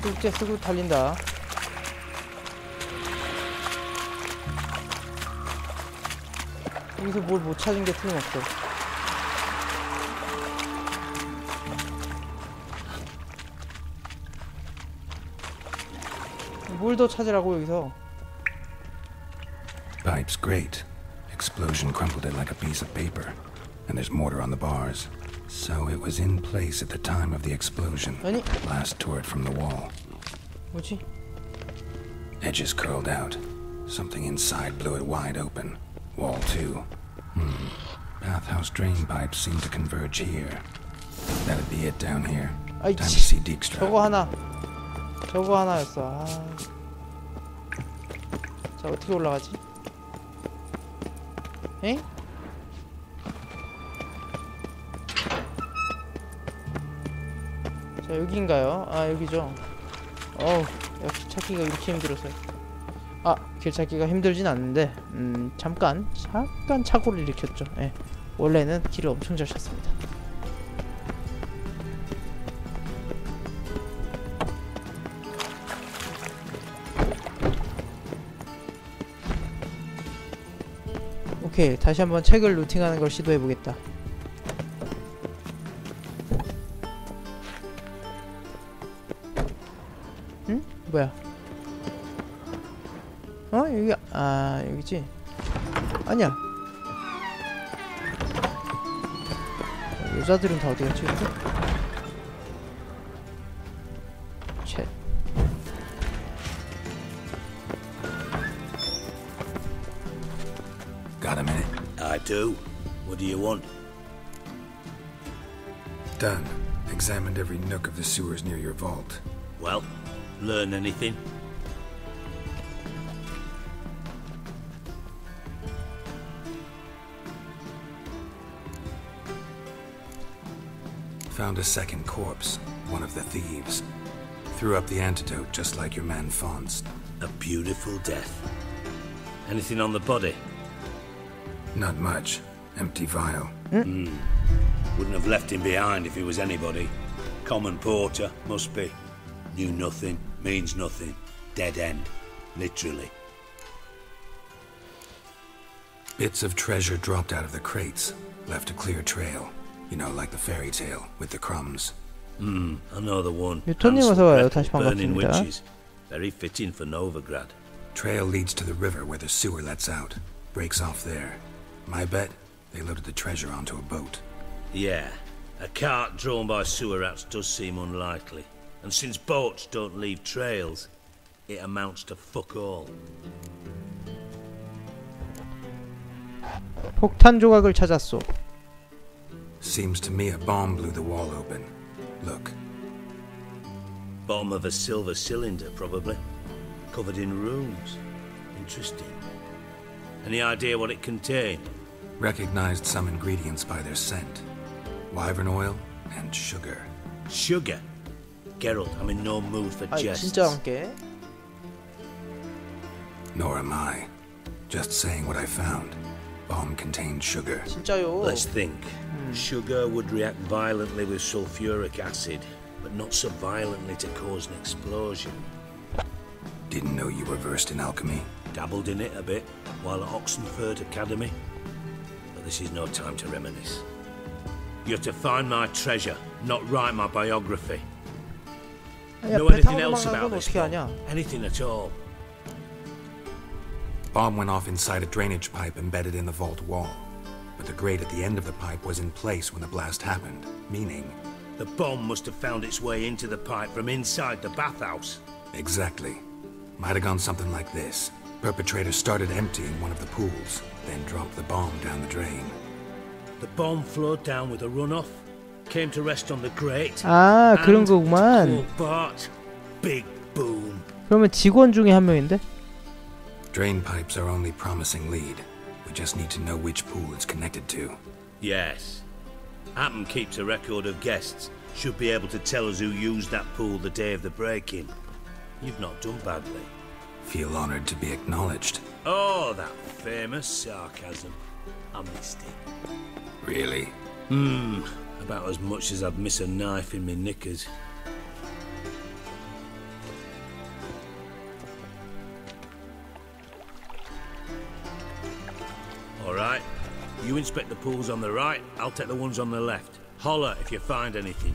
뚝째 쓰고 달린다. 여기서 뭘 못 찾은 게 틀림없어. 뭘 더 찾으라고 여기서. Pipe's great. Explosion crumpled it like a piece of paper. And there's mortar on the bars. So it was in place at the time of the explosion. 아니? Blast tore it from the wall. 뭐지? Edges curled out. Something inside blew it wide open. Wall too. Bathhouse drain pipes seem to converge here. That'd be it down here. 아이, Time to see Dijkstra. 저거 하나였어. 아. 자, 어떻게 올라가지? 에? 자, 여기인가요? 아, 여기죠. 어우, 역시 찾기가 이렇게 힘들어서. 아, 길 찾기가 힘들진 않는데 잠깐 착오를 일으켰죠. 예. 원래는 길을 엄청 잘 찾습니다. 오케이, 다시 한번 책을 루팅하는 걸 시도해보겠다. 응? 뭐야? 여기, 여기지? 아니야. 여자들은 다 어디 갔지, 이거? 챗. Got a minute? I do. What do you want? Done. Examined every nook of the sewers near your vault. Well, learn anything? Found a second corpse, one of the thieves. Threw up the antidote just like your man Faunce. A beautiful death. Anything on the body? Not much. Empty vial. Wouldn't have left him behind if he was anybody. Common porter, must be. Knew nothing, means nothing. Dead end. Literally. Bits of treasure dropped out of the crates. Left a clear trail. You know, like the fairy tale, with the crumbs. I know the one. 유토님 어서 와요. 다시 Burning 반갑습니다. witches. Very fitting for Novigrad. Trail leads to the river where the sewer lets out. Breaks off there. My bet, they loaded the treasure onto a boat. Yeah. A cart drawn by sewer rats does seem unlikely. And since boats don't leave trails, it amounts to fuck all. 폭탄 조각을 찾았소. Seems to me a bomb blew the wall open. Look. Bottom of a silver cylinder, probably. Covered in runes. Interesting. Any idea what it contained? Recognized some ingredients by their scent. Wyvern oil and sugar. Sugar? Geralt, I'm in no mood for jests. 진짜 함께. Nor am I. Just saying what I found. Bomb contained sugar. 진짜요. Let's think. Sugar would react violently with sulfuric acid, but not so violently to cause an explosion. Didn't know you were versed in alchemy. Dabbled in it a bit while at Oxenford Academy. But this is no time to reminisce. You're to find my treasure, not write my biography. 야, Know 배 anything 타고 else 도망간 about 건 this 어떻게 one? 하냐? Anything at all? Bomb went off inside a drainage pipe embedded in the vault wall. But the grate at the end of the pipe was in place when the blast happened, meaning... The bomb must have found its way into the pipe from inside the bathhouse. Exactly. Might have gone something like this. Perpetrator started emptying one of the pools, then dropped the bomb down the drain. The bomb flowed down with a runoff, came to rest on the grate. 아, 그런 and, 거구만. to quote Bart, big boom. 그러면 직원 중에 한 명인데? Drain pipes are only promising lead. We just need to know which pool it's connected to. Yes. Appen keeps a record of guests. Should be able to tell us who used that pool the day of the break-in. You've not done badly. Feel honored to be acknowledged. Oh, that famous sarcasm. I missed it. Really? About as much as I'd miss a knife in my knickers. All right. You inspect the pools on the right. I'll take the ones on the left. Holler if you find anything.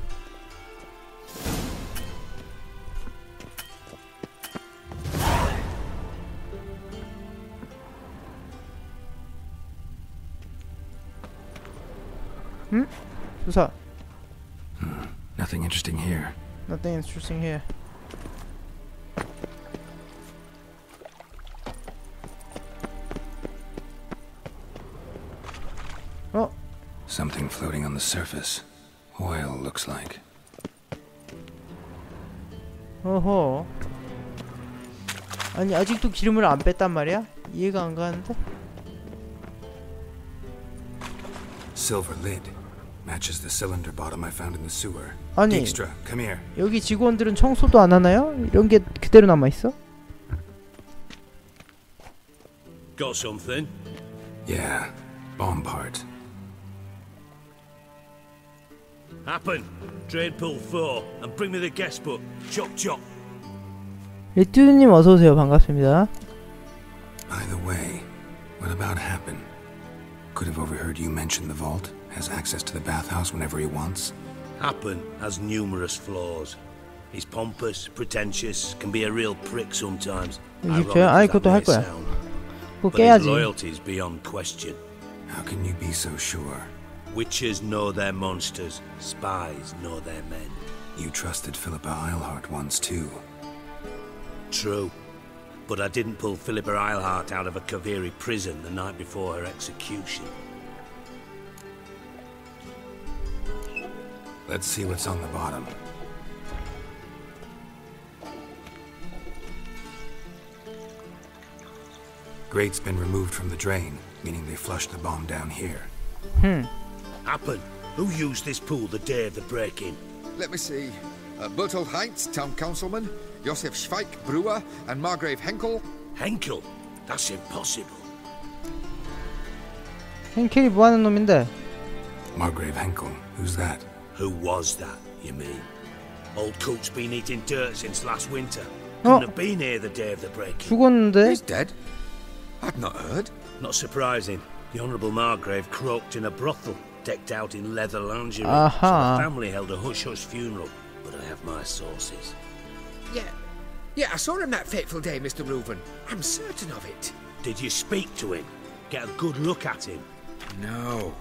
수사. Nothing interesting here. Nothing interesting here. 어? Something floating on the surface. Oil, looks like. 어허. 아니 아직도 기름을 안 뺐단 말이야? 이해가 안 가는데? Silver lid. Matches the cylinder bottom I found in the sewer. 아니 Dijkstra, come here. 여기 직원들은 청소도 안 하나요? 이런 게 그대로 남아 있어? Got something? Yeah, bomb part. Happen. Drain pool 4 and bring me the guest book. Chop chop. 리뚜님 어서 오세요. 반갑습니다. By the way, what about Happen? Could have overheard you mention the vault. Has access to the bathhouse whenever he wants. Happen has numerous flaws. He's pompous, pretentious, can be a real prick sometimes. 이집트야? 아니 그것도 할 거야. 그거 But his 깨야지. loyalty is beyond question. How can you be so sure? Witches know their monsters. Spies know their men. You trusted Philippa Eilhart once too. True. But I didn't pull Philippa Eilhart out of a Kaviri prison the night before her execution. Let's see what's on the bottom. Grate's been removed from the drain, meaning they flushed the bomb down here. Happen. Who used this pool the day of the break-in? Let me see. Bertold Heinz, town councilman, Josef Schweik, brewer, and Margrave Henkel. Henkel? That's impossible. henkel이 뭐하는 놈인데? Margrave Henkel, who's that? Who was that, you mean? Old cook's been eating dirt since last winter. Couldn't have been here the day of the break-in. 죽었는데? He's dead? I'd not heard. Not surprising. The Honourable Margrave croaked in a brothel, decked out in leather lingerie. Aha. So the family held a hush-hush funeral, but I have my sources. Yeah, I saw him that fateful day, Mr. Reuven. I'm certain of it. Did you speak to him? Get a good look at him? No.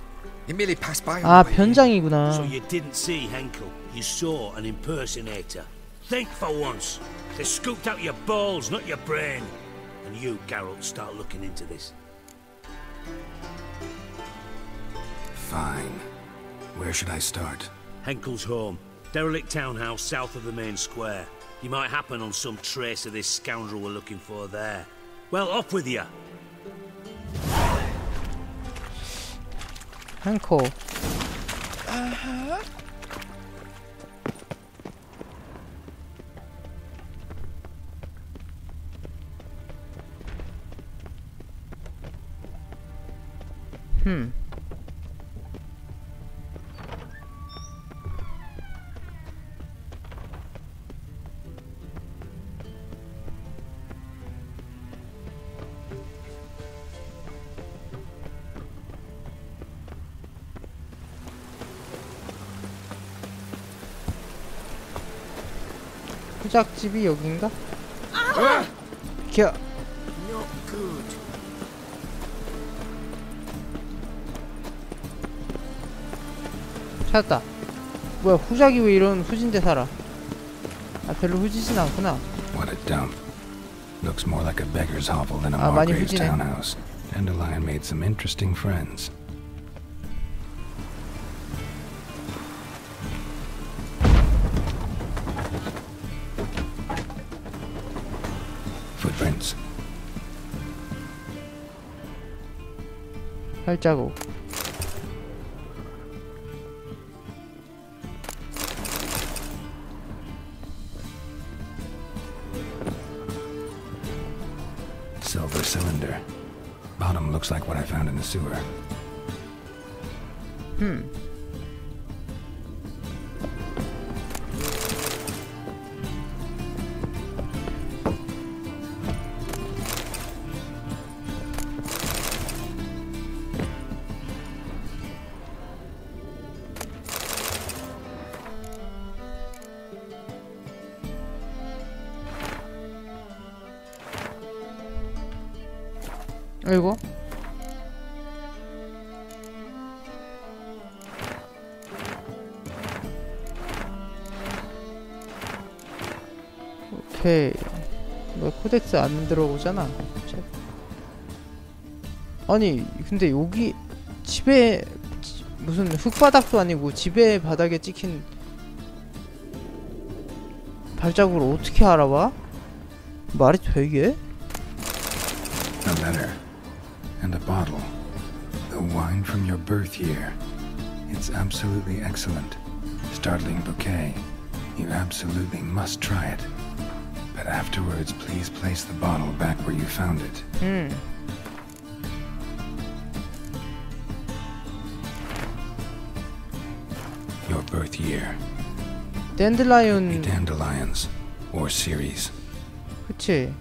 He merely passed by on 아 the way in. 변장이구나. So you didn't see Henkel. You saw an impersonator. Think for once. They scooped out your balls, not your brain. And you, Geralt, start looking into this. Fine. Where should I start? Henkel's home. Derelict townhouse south of the main square. You might happen on some trace of this scoundrel we're looking for there. Well, off with you. henkel. 후작집이 여긴가? 비켜. Not good. 찾았다. 뭐야 후작이 왜 이런 후진데 살아? 아 별로 후지진 않구나. What a dump. Looks more like a beggar's hovel than a 아, 많이 Margrave's 후지네. townhouse. Dandelion made some interesting friends. Footprints. 발자국. Silver cylinder. Bottom looks like what I found in the sewer. 아이고. 오케이. 뭐 코덱스 안 들어오잖아. 아니 근데 여기 집에 무슨 흙바닥도 아니고 집에 바닥에 찍힌 발자국을 어떻게 알아봐? 말이 되게? A letter and a bottle. The wine from your birth year. It's absolutely excellent. Startling bouquet. You absolutely must try it. But afterwards, please place the bottle back where you found it. Your birth year. 댄들라이온. Dandelions or series. 그치.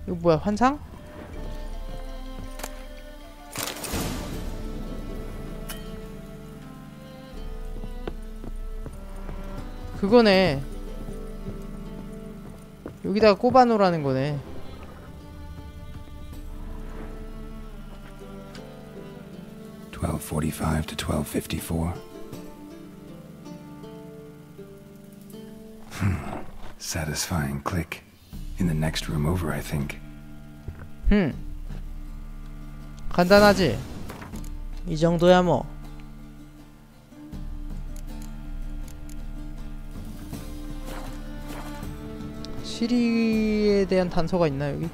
이거 뭐야, 환상? 그거네. 여기다가 꼽아놓으라는 거네. (12:45 to 12:54) Satisfying click. In the next room over, I think. 간단하지? 이 정도야 뭐. 시리에 대한 단서가 있나 여기?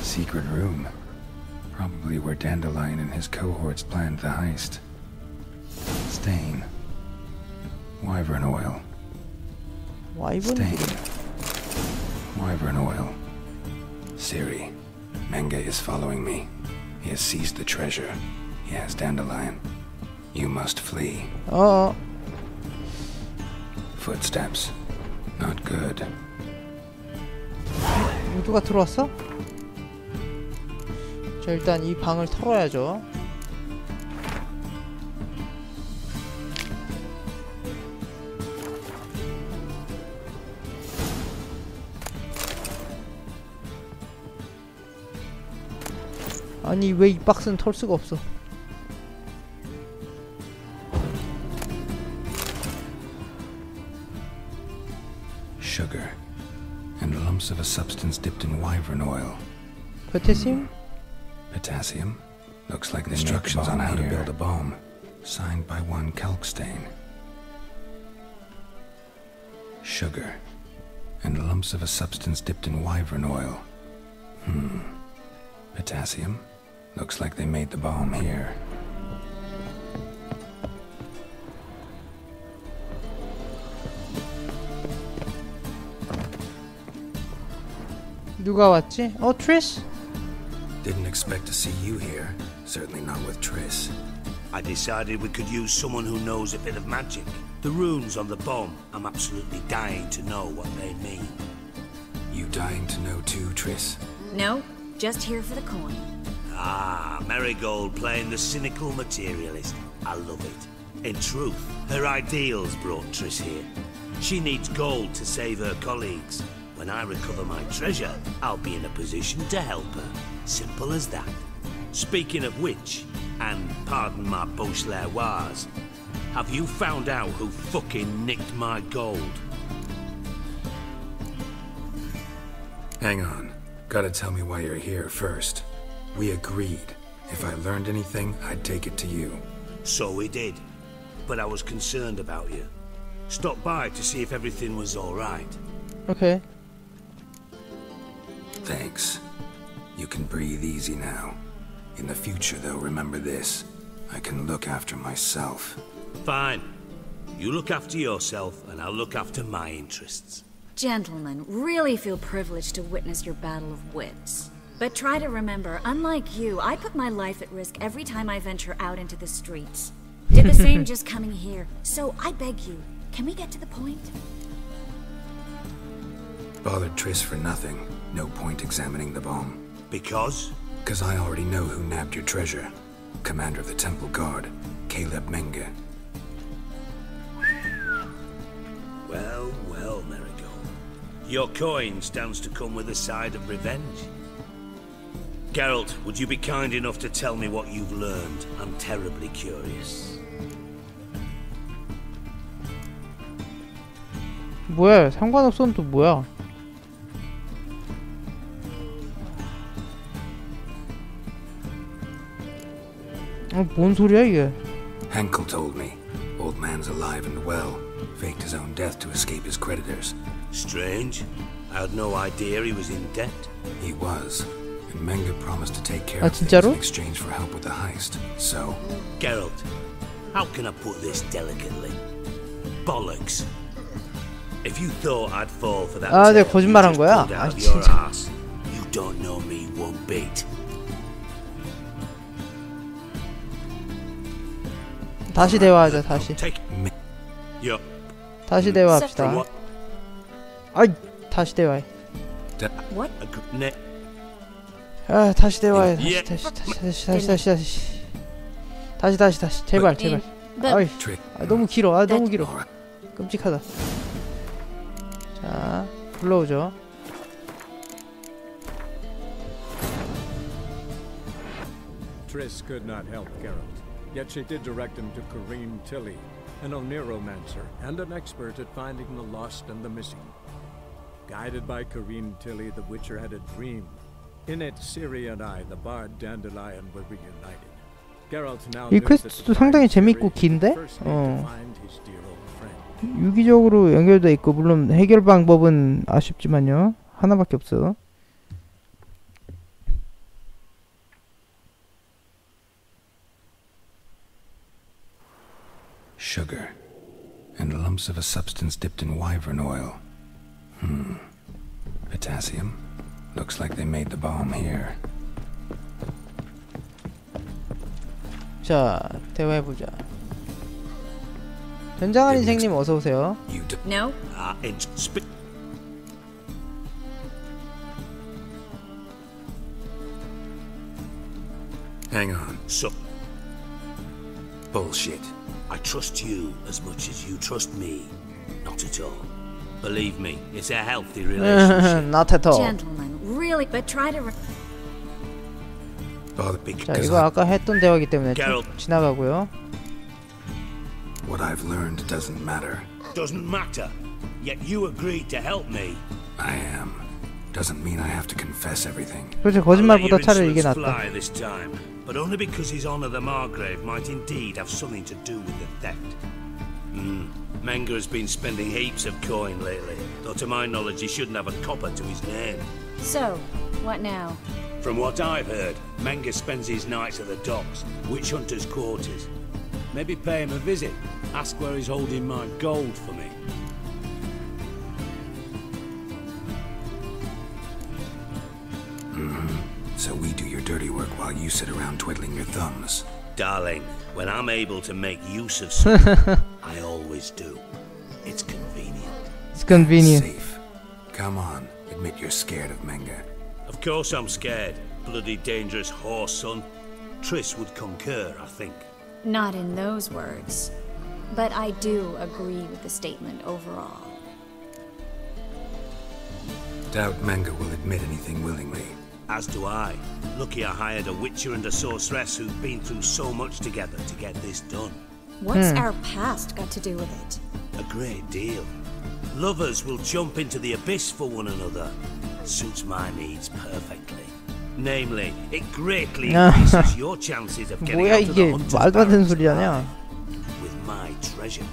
Secret room. Probably where Dandelion and his cohorts planned the heist. Stain. Wyvern oil. 와이번? Stain. Wyvern oil. Siri. Menge is following me. He has seized the treasure. He has Dandelion. You must flee. Footsteps. Not good. 누가 들어왔어? 자, 일단 이 방을 털어야죠. 아니 왜 이 박스는 털 수가 없어? Sugar and lumps of a substance dipped in wyvern oil. 포타슘? Potassium. Looks like the instructions on how to build a bomb. Signed by one Kalkstain. Sugar and lumps of a substance dipped in wyvern oil. Potassium. Looks like they made the bomb here. 누가 왔지? 트리스? Didn't expect to see you here. Certainly not with Triss. I decided we could use someone who knows a bit of magic. The runes on the bomb, I'm absolutely dying to know what they mean. You dying to know too, Triss? No, just here for the coin. Ah, Marigold playing the cynical materialist. I love it. In truth, her ideals brought Triss here. She needs gold to save her colleagues. When I recover my treasure, I'll be in a position to help her. Simple as that. Speaking of which, and pardon my Beauclervoise, have you found out who fucking nicked my gold? Hang on. Gotta tell me why you're here first. We agreed. If I learned anything, I'd take it to you. So we did. But I was concerned about you. Stopped by to see if everything was alright. Okay. Thanks. You can breathe easy now. In the future, though, remember this. I can look after myself. Fine. You look after yourself, and I'll look after my interests. Gentlemen, really feel privileged to witness your battle of wits. But try to remember, unlike you, I put my life at risk every time I venture out into the streets. Did the same just coming here. So I beg you, can we get to the point? Bothered Triss for nothing. No point examining the bomb. Because? Because I already know who nabbed your treasure. Commander of the Temple Guard. Caleb Menge. Well, well, Marigold. Your coin stands to come with a side of revenge. Geralt, would you be kind enough to tell me what you've learned? I'm terribly curious. 뭐야? 상관없어는 또 뭐야? 뭔 소리야 이게? Henkel told me. Old man's alive and well. Faked his own death to escape his creditors. Strange. I had no idea he was in debt. He was. And Menge promised to take care 아, of things 진짜로? in exchange for help with the heist. So, Geralt, how can I put this delicately? Bollocks. If you thought I'd fall for that 아, tale 내가 거짓말한 you just 거야? pulled 아, out of your 진짜. ass, you don't know me one bit. 다시 대화하자. 다시. Take me. Yo. 다시 대화합시다. From what? 아이, 다시 대화해. What? A good net. 아, 다시 대화해. 예. 다시. 제발. 아이, trick. 아, 너무 길어. 아, 너무 길어. Alright. 끔찍하다. 자, 불러오죠. Triss could not help Geralt, yet she did direct him to Kareem Tilly, an Oneiromancer and an expert at finding the lost and the missing. Guided by Kareem Tilly, the Witcher had a dream. In it, Ciri and I, the bard Dandelion, were reunited. Geralt now 이 knew that 퀘스트도 to 상당히 find 재밌고 Ciri, 긴데? he first need to find his dear old friend. 유기적으로 연결돼 있고 물론 해결 방법은 아쉽지만요. 하나밖에 없어. Sugar. And lumps of a substance dipped in wyvern oil. Potassium. Looks like they made the bomb here. 자, 대화해보자. 전장한 인생님 어서오세요. You d- No? Hang on. So, Bullshit. I trust you as much as you trust me. Not at all. Believe me, it's a healthy relationship. Not at all. Gentlemen, really, but try to... Bother 자, because 이거 아까 했던 대화이기 때문에 좀 Geralt. 지나가고요. what I've learned doesn't matter. Doesn't matter. Yet you agreed to help me. I am. Doesn't mean I have to confess everything. 그렇죠. I'll let 거짓말보다 your 차라리 이게 insolence 낫다. fly this time, but only because his honor the Margrave might indeed have something to do with the theft. Menge has been spending heaps of coin lately, though to my knowledge he shouldn't have a copper to his name. So, what now? From what I've heard, Menge spends his nights at the docks, witch hunters' quarters. Maybe pay him a visit. Ask where he's holding my gold for me. So we do your dirty work while you sit around twiddling your thumbs. Darling, when I'm able to make use of something, I always do. It's convenient. It's convenient. Safe. Come on, admit you're scared of Menge. Of course I'm scared. Bloody dangerous horse, son. Triss would concur, I think. Not in those words. But I do agree with the statement overall. Doubt Menge will admit anything willingly. As do I. Lucky I hired a witcher and a sorceress who've been through so much together to get this done. What's our past got to do with it? A great deal. Lovers will jump into the abyss for one another. Suits my needs perfectly. Namely, it greatly increases your chances of getting 뭐야 out of the 이게 hunter's 말도 안 되는 barracks 소리하냐? alive with my treasure.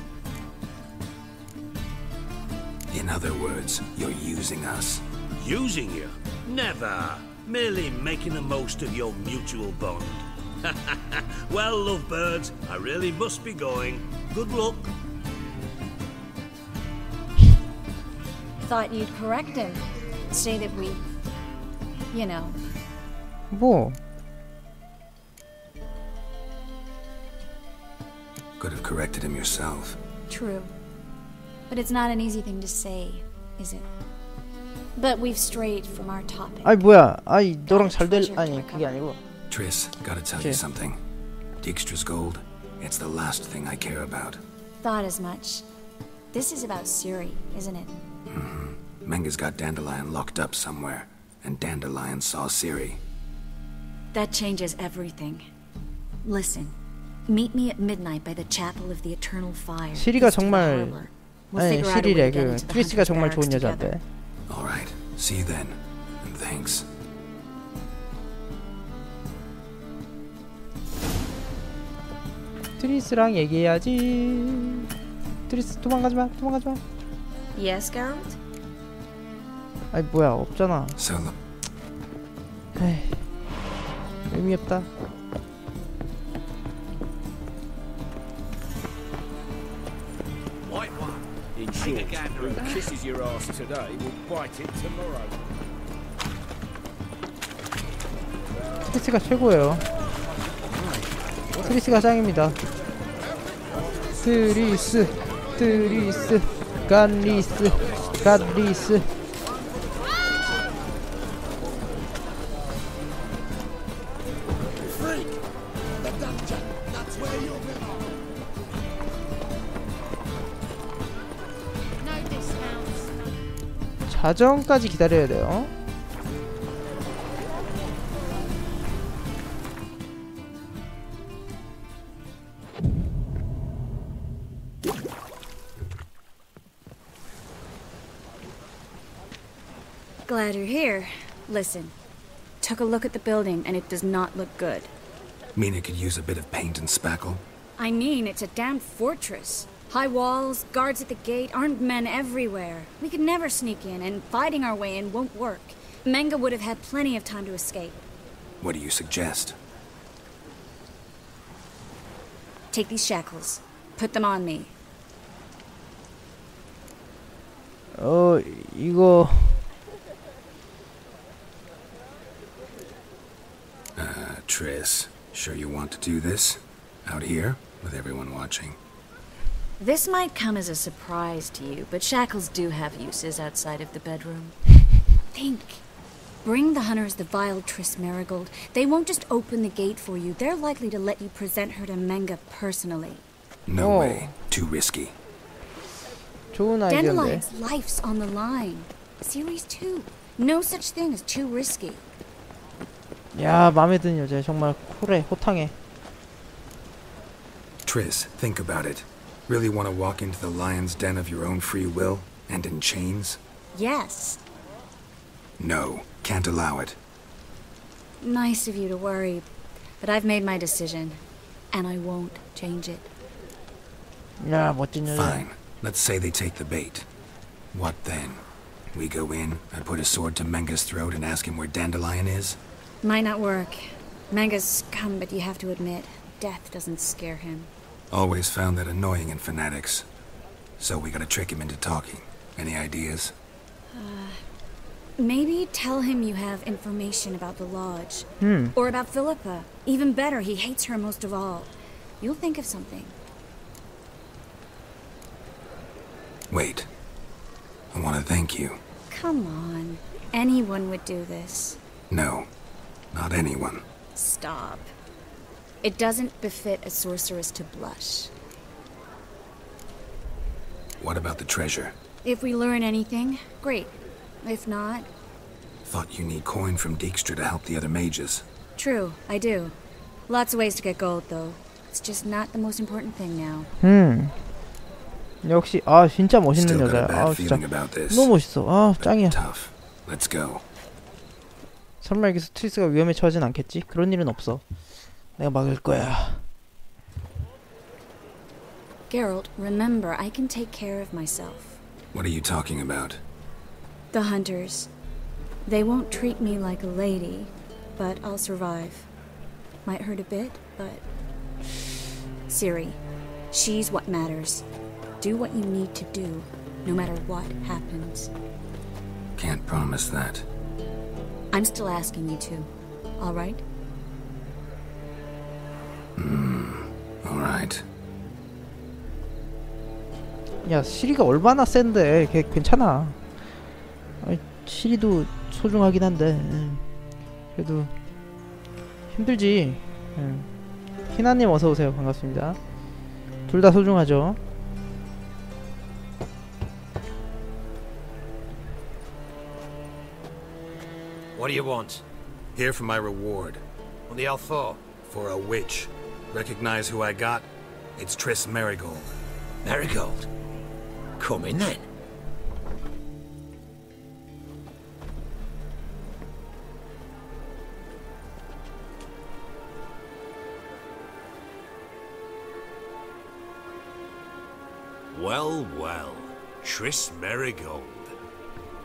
In other words, you're using us. Using you? Never. Merely making the most of your mutual bond. Well, lovebirds, I really must be going. Good luck. Thought you'd correct him. Say that we... You know. 뭐? Could have corrected him yourself. True. But it's not an easy thing to say, is it? But we've strayed from our topic. 아이 뭐야? 아이 너랑 잘 될 아니 그게 아니고. Triss, gotta tell you Okay. something. Dijkstra's gold, It's the last thing I care about. Thought as much. This is about Siri, isn't it? Menga's got Dandelion locked up somewhere, and Dandelion saw Siri. That changes everything. Listen, meet me at midnight by the Chapel of the Eternal Fire. 시리가 east of the 정말 harbor. We'll 아니 figure out a way 시리래 to get 그 into the 트리스가 Hunter's 정말 좋은 barracks 여자인데. together. All right. See you then. And thanks. 트리스랑 얘기해야지. 트리스 도망가지마 도망가지마. Yes, Geralt? 아니 뭐야 없잖아. So, 에이 의미 없다. In short, who kisses your ass today will bite it tomorrow. 트리스가 최고예요. 트리스가 짱입니다. 트리스 트리스 갓리스 갓리스. 자정까지 기다려야 돼요. Glad you're here. Listen, took a look at the building and it does not look good. mean it could use a bit of paint and spackle? I mean, it's a damn fortress. High walls, guards at the gate, armed men everywhere. We could never sneak in, and fighting our way in won't work. Menga would have had plenty of time to escape. What do you suggest? Take these shackles. Put them on me. 이거 Triss, sure you want to do this? Out here, with everyone watching? This might come as a surprise to you, but shackles do have uses outside of the bedroom. Think. Bring the hunters the vile Triss Marigold. They won't just open the gate for you. They're likely to let you present her to Menga personally. No way. Too risky. 좋은 아이디어인데. Dandelion's life's on the line. Series 2. No such thing as too risky. 야, 마음에 드는 여자 정말 쿨해, 호탕해. Triss, think about it. Really want to walk into the lion's den of your own free will, and in chains? Yes. No, can't allow it. Nice of you to worry, but I've made my decision, and I won't change it. 야, 멋진 여자. Fine. Let's say they take the bait. What then? We go in, I put a sword to Menga's throat and ask him where Dandelion is? Might not work. Menga's scum, but you have to admit, death doesn't scare him. Always found that annoying in fanatics. So we gotta trick him into talking. Any ideas? Maybe tell him you have information about the lodge. Or about Philippa. Even better, he hates her most of all. You'll think of something. Wait. I want to thank you. Come on. Anyone would do this. No, not anyone. Stop. It doesn't befit a sorceress to blush. What about the treasure? If we learn anything, great. If not... Thought you need coin from Dijkstra to help the other mages. True, I do. Lots of ways to get gold, though. It's just not the most important thing now. 역시 아 진짜 멋있는 Still got a 여자야. bad 아 진짜 feeling about this. 너무 멋있어. 아 짱이야. Tough. Let's go. 설마 여기서 트리스가 위험에 처하진 않겠지? 그런 일은 없어. 내가 막을 거야. Geralt, remember, I can take care of myself. What are you talking about? The hunters. They won't treat me like a lady, but I'll survive. Might hurt a bit, but... Ciri, she's what matters. Do what you need to do, no matter what happens. Can't promise that. I'm still asking you to, all right? All right. 야 시리가 얼마나 센데 걔 괜찮아. 아니, 시리도 소중하긴 한데 그래도 힘들지. 희나님 어서 오세요. 반갑습니다. 둘 다 소중하죠. What do you want? Here for my reward. What the hell for? For a witch. Recognize who I got? It's Triss Marigold. Marigold? Come in then. Well, well. Triss Marigold.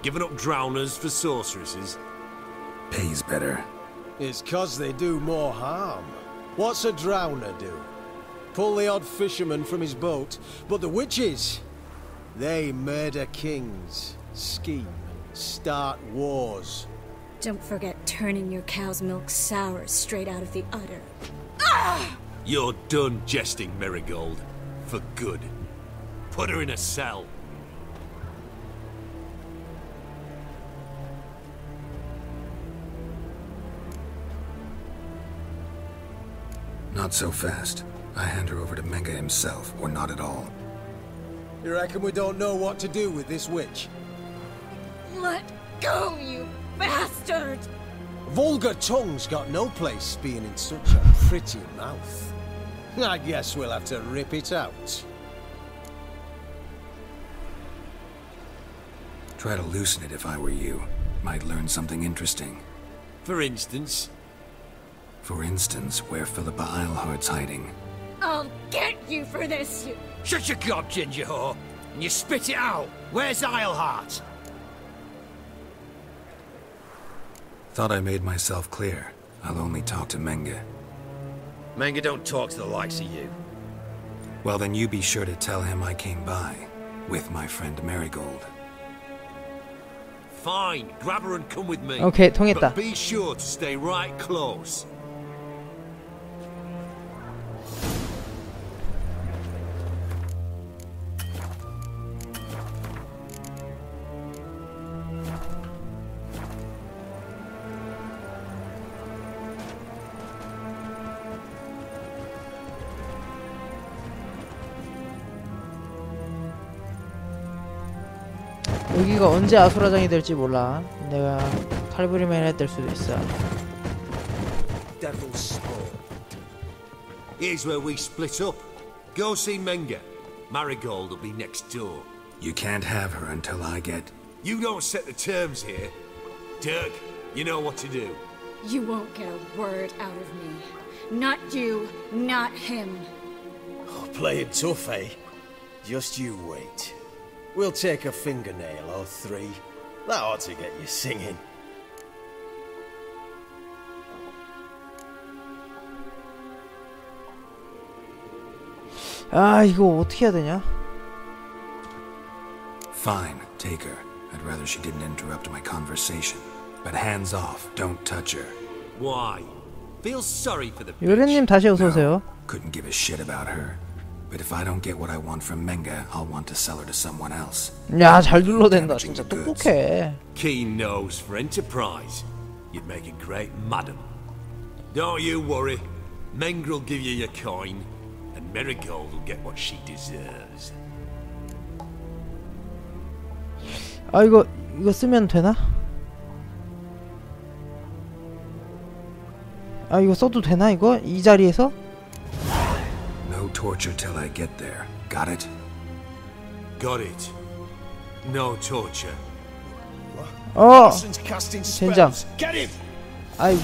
Giving up drowners for sorceresses? Pays better. It's 'cause they do more harm. What's a drowner do? Pull the odd fisherman from his boat, but the witches, they murder kings, scheme, start wars. Don't forget turning your cow's milk sour straight out of the udder. You're done jesting, Marigold. For good. Put her in a cell. Not so fast. I hand her over to Menga himself, or not at all. You reckon we don't know what to do with this witch? Let go, you bastard! Vulgar tongue's got no place being in such a pretty mouth. I guess we'll have to rip it out. Try to loosen it if I were you. Might learn something interesting. For instance? For instance, where Philippa Eilhart's hiding. I'll get you for this, you... Shut your gob, ginger whore, and you spit it out. Where's Eilhart? Thought I made myself clear. I'll only talk to Menga. Menga don't talk to the likes of you. Well, then you be sure to tell him I came by. With my friend Marigold. Fine, grab her and come with me. 오케이, 통했다. But be sure to stay right close. 여기가 언제 아수라장이 될지 몰라. 내가 칼부리맨 될 수도 있어. Devil's spawn. Here's where we split up. Go see Menga. Marigold will be next door. You can't have her until I get... You don't set the terms here. Dirk, you know what to do. You won't get a word out of me. Not you, not him. Oh, playing tough, eh? Just you wait. We'll take a fingernail or three. That ought to get you singing. 아, 이거 어떻게 해야 되냐? Fine, take her. I'd rather she didn't interrupt my conversation. But hands off, don't touch her. Why? Feel sorry for the 요래님 다시 어서 오세요. Couldn't give a shit about her. But if I don't get what I want from Menga, I'll want to sell her to someone else. 야, 잘 둘러댄다. 진짜 똑똑해. Keen nose for enterprise. You'd make a great madam. Don't you worry. Mengra'll give you your coin, and Marigold will get what she deserves. 아, 이거 쓰면 되나? 아, 이거 써도 되나 이거? 이 자리에서? No torture till I get there. Got it? Got it. No torture. 어! Casting 젠장. spells. Get him! 아이